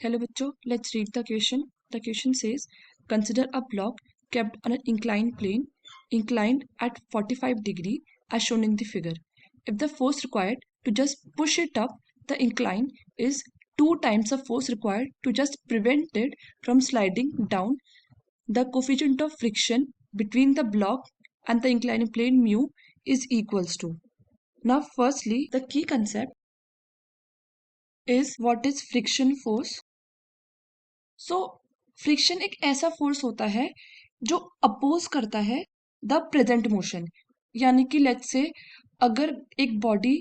Hello bachcho, let's read the question. The question says, consider a block kept on an inclined plane, inclined at 45 degree as shown in the figure. If the force required to just push it up the incline is 2 times the force required to just prevent it from sliding down, the coefficient of friction between the block and the inclined plane mu is equals to. Now firstly, the key concept is what is friction force. So friction एक ऐसा force होता है जो oppose करता है the present motion. यानी कि let's say अगर एक बॉडी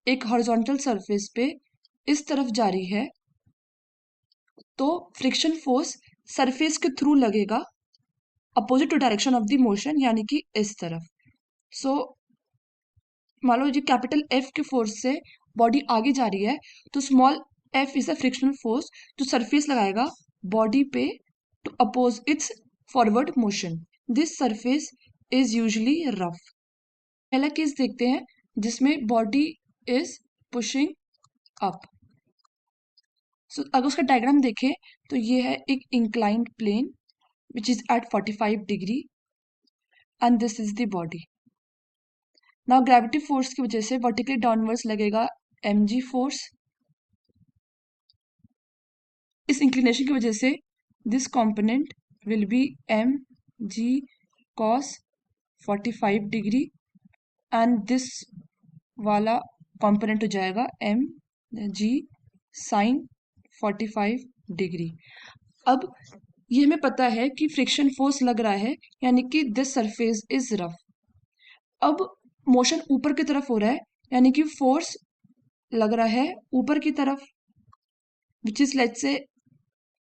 एक हॉरिजॉन्टल सरफेस पे इस तरफ जा रही है तो फ्रिक्शन फोर्स सरफेस के थ्रू लगेगा opposite to direction of the motion, यानी कि इस तरफ। सो मान लो जी कैपिटल एफ के फोर्स से बॉडी आगे जा रही है तो small F is the frictional force जो सरफेस लगाएगा बॉडी पे to oppose its forward motion. This surface is usually rough. पहला केस देखते हैं जिसमें body is pushing up. So अगर उसका डायग्राम देखें तो ये है एक inclined plane which is at 45 degree and this is the body. Now gravity force की वजह से वर्टिकली डाउनवर्ड्स लगेगा mg फोर्स। इस इंक्लिनेशन की वजह से this component will be mg cos 45 degree and this वाला कंपोनेंट हो जाएगा mg sin 45 डिग्री। अब ये हमें पता है कि फ्रिक्शन फोर्स लग रहा है यानी कि दिस सरफेस इज रफ। अब मोशन ऊपर की तरफ हो रहा है यानी कि फोर्स लग रहा है ऊपर की तरफ विच इज लेट्स से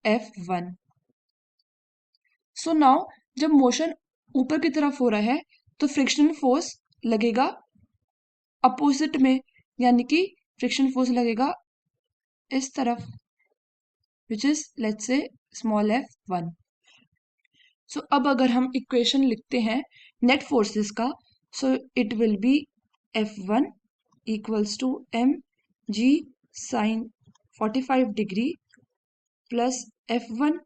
F1। सो नाउ जब मोशन ऊपर की तरफ हो रहा है तो फ्रिक्शनल फोर्स लगेगा अपोजिट में, यानी कि फ्रिक्शन फोर्स लगेगा इस तरफ which is let's say small f1। So अब अगर हम इक्वेशन लिखते हैं नेट फोर्सेस का, so it will be F1 equals to mg sin 45 degree plus F1।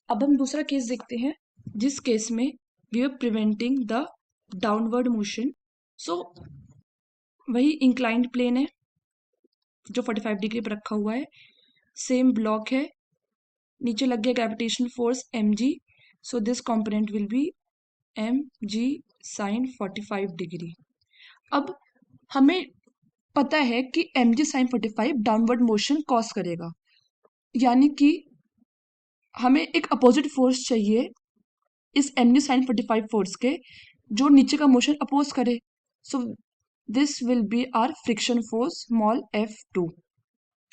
अब हम दूसरा केस देखते हैं जिस केस में we are preventing the downward motion. So वही इंक्लाइंड प्लेन है जो 45 डिग्री पर रखा हुआ है, सेम ब्लॉक है, नीचे लग गया gravitational force mg। So this component will be mg sin 45 degree. अब हमें पता है कि mg sin 45 downward motion cause करेगा, यानी कि हमें एक अपोजिट फोर्स चाहिए इस mg sin 45 फोर्स के जो नीचे का मोशन अपोज करे। So this will be our friction force small f2।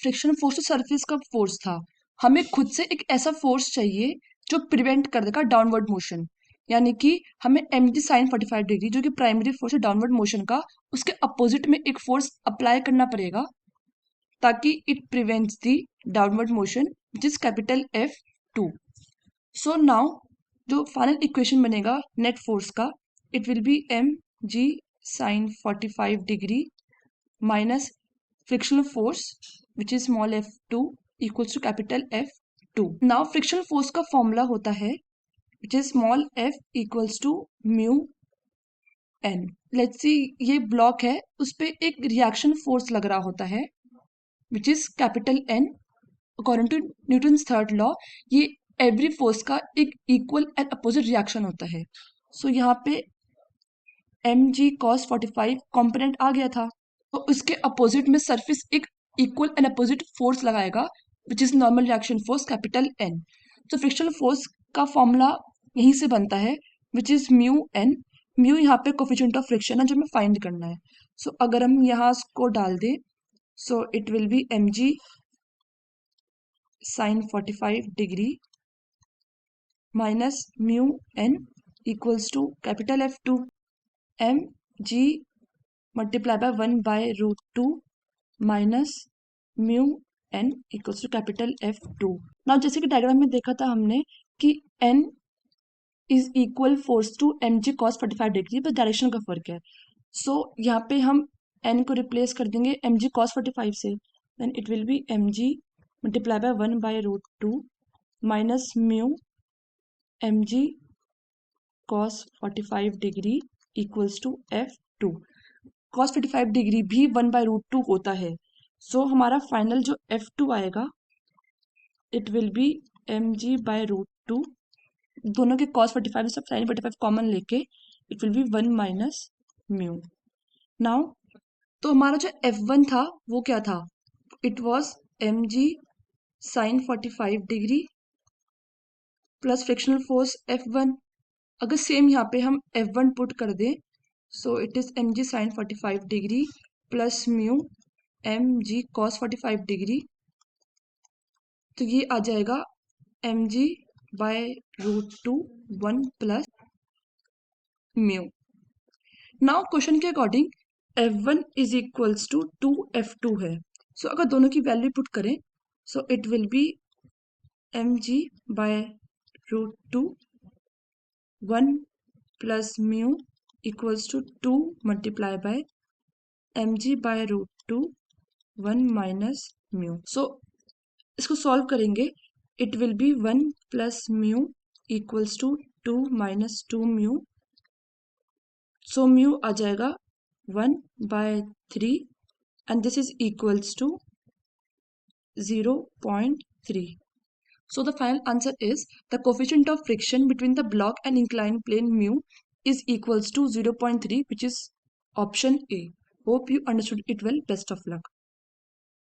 Friction force तो सरफेस का फोर्स था, हमें खुद से एक ऐसा फोर्स चाहिए जो प्रिवेंट कर देगा डाउनवर्ड मोशन, यानी कि हमें mg sin 45 डिग्री जो कि प्राइमरी फोर्स है डाउनवर्ड मोशन का उसके अपोजिट में एक फोर्स अप्लाई करना पड़ेगा ताकि it prevents the downward motion which is capital F2। So now जो फाइनल इक्वेशन बनेगा नेट फोर्स का, it will be mg sin 45 degree minus frictional force which is small f2 equals to capital F2। Now frictional force का formula होता है which is small f equals to mu n। Let's see ये block है उस पर एक reaction force लग रहा होता है which is capital N। According to Newton's third law ये एवरी फोर्स का एक इक्वल एंड अपोजिट रिएक्शन होता है। सो यहाँ पे mg cos 45 कंपोनेंट आ गया था तो उसके अपोजिट में सरफेस एक इक्वल एंड अपोजिट फोर्स लगाएगा which is normal reaction force capital N। तो फ्रिक्शनल फोर्स का फॉर्मूला यहीं से बनता है which is mu n। Mu यहाँ पे कोफिशिएंट ऑफ फ्रिक्शन है जो हमें फाइंड करना है। सो अगर हम यहाँ इसको डाल दें so it will be mg sin 45 degree minus mu n equals to capital F2 mg multiply by 1/√2 minus mu n equals to capital F2। Now जैसे कि डायग्राम में देखा था हमने कि n is equal force to mg cos 45 degree, बस direction का फर्क है। सो यहाँ पे हम n को रिप्लेस कर देंगे mg cos 45 से, then it will be mg multiplied by 1 by root 2 minus mu mg cos 45 degree equals to f2. cos 45 degree भी 1 बाय रूट 2 होता है. सो हमारा फाइनल जो f2 आएगा it will be mg by root 2. दोनों के cos 45 सब sin 45 कॉमन लेके it will be 1 minus mu. Now तो हमारा जो f1 था वो क्या था? It was mg sin 45 degree plus frictional force f1. अगर सेम यहाँ पे हम f1 पुट कर दें so it is mg sin 45 degree plus mu mg cos 45 degree. तो ये आ जाएगा mg by root 2 1 plus mu. Now question के according f1 is equals to 2f2 है. सो अगर दोनों की वैल्यू पुट करें so it will be mg by root 2 1 plus mu equals to 2 multiply by mg by root 2 1 minus mu. So इसको solve करेंगे it will be 1 plus mu equals to 2 minus 2 mu. So mu आ जाएगा 1 by 3 and this is equals to 0.3. So the final answer is the coefficient of friction between the block and inclined plane mu is equals to 0.3, which is option A. Hope you understood it well. Best of luck.